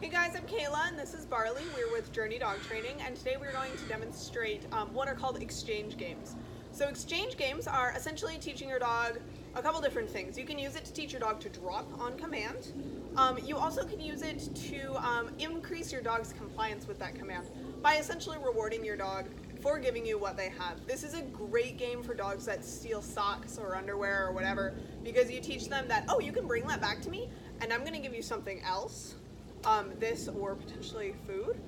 Hey guys, I'm Kayla and this is Barley. We're with Journey Dog Training and today we're going to demonstrate what are called exchange games. So exchange games are essentially teaching your dog a couple different things. You can use it to teach your dog to drop on command. You also can use it to increase your dog's compliance with that command by essentially rewarding your dog for giving you what they have. This is a great game for dogs that steal socks or underwear or whatever, because you teach them that, oh, you can bring that back to me and I'm going to give you something else. This or potentially food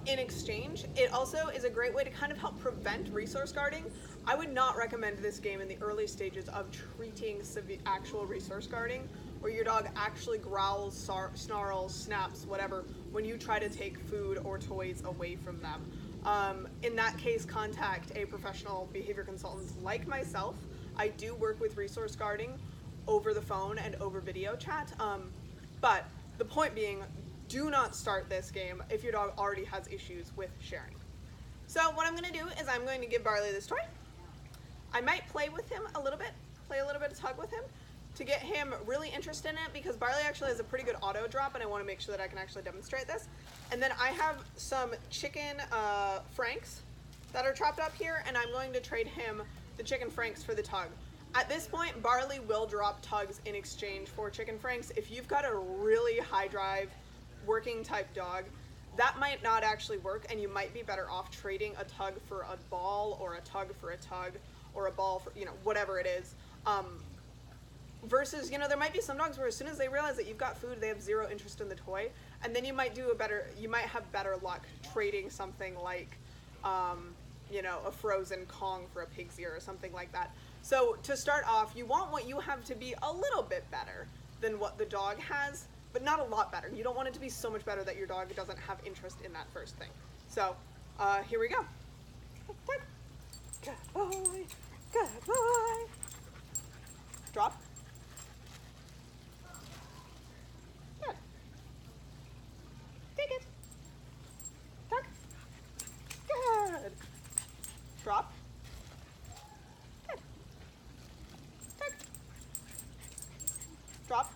in exchange. It also is a great way to kind of help prevent resource guarding. I would not recommend this game in the early stages of treating actual resource guarding, where your dog actually growls, snarls, snaps, whatever, when you try to take food or toys away from them. In that case, contact a professional behavior consultant like myself. I do work with resource guarding over the phone and over video chat, but the point being, do not start this game if your dog already has issues with sharing. So what I'm going to do is I'm going to give Barley this toy. I might play with him a little bit, play a little bit of tug with him to get him really interested in it, because Barley actually has a pretty good auto drop and I want to make sure that I can actually demonstrate this. And then I have some chicken franks that are chopped up here, and I'm going to trade him the chicken franks for the tug. At this point, Barley will drop tugs in exchange for chicken franks. If you've got a really high drive, working type dog, that might not actually work, and you might be better off trading a tug for a ball, or a tug for a tug, or a ball for, whatever it is. Versus, there might be some dogs where as soon as they realize that you've got food, they have zero interest in the toy, and then you might have better luck trading something like, a frozen Kong for a pig's ear or something like that. So to start off, you want what you have to be a little bit better than what the dog has, but not a lot better. You don't want it to be so much better that your dog doesn't have interest in that first thing. So here we go. Good boy, good boy. Drop. Good. Take it. Tuck. Good. Drop. Good. Tuck. Drop.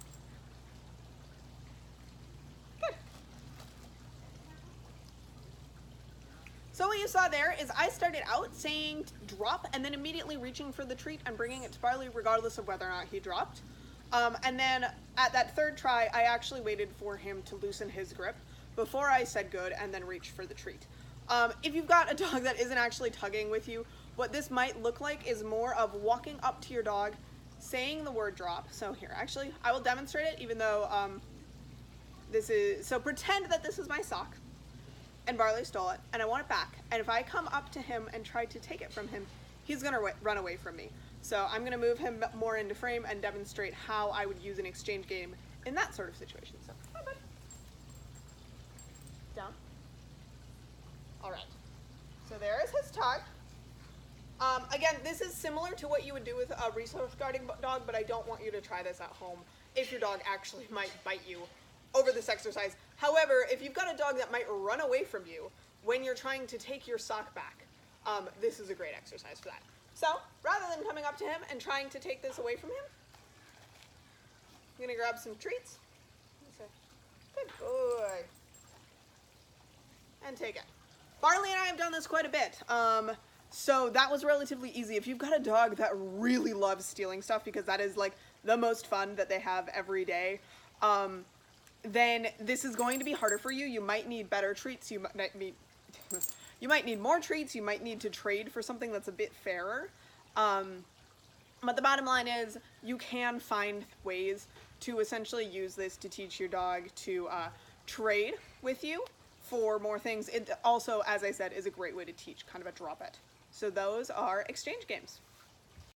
Good. So what you saw there is I started out saying drop and then immediately reaching for the treat and bringing it to Barley regardless of whether or not he dropped. And then at that third try, I actually waited for him to loosen his grip before I said good and then reached for the treat. If you've got a dog that isn't actually tugging with you, what this might look like is more of walking up to your dog, saying the word drop. So here, actually, I will demonstrate it, even though so pretend that this is my sock and Barley stole it and I want it back. And if I come up to him and try to take it from him, he's gonna run away from me. So I'm gonna move him more into frame and demonstrate how I would use an exchange game in that sort of situation. So, hi buddy. Down. All right, so there is his tug. Again, this is similar to what you would do with a resource guarding dog, but I don't want you to try this at home if your dog actually might bite you over this exercise. However, if you've got a dog that might run away from you when you're trying to take your sock back, this is a great exercise for that. So, rather than coming up to him and trying to take this away from him, I'm gonna grab some treats. Good boy. And take it. Barley and I have done this quite a bit, so that was relatively easy. If you've got a dog that really loves stealing stuff, because that is like the most fun that they have every day, then this is going to be harder for you. You might need better treats. You might need more treats. You might need to trade for something that's a bit fairer. But the bottom line is you can find ways to essentially use this to teach your dog to trade with you for more things. It also, as I said, is a great way to teach kind of a drop it. So those are exchange games.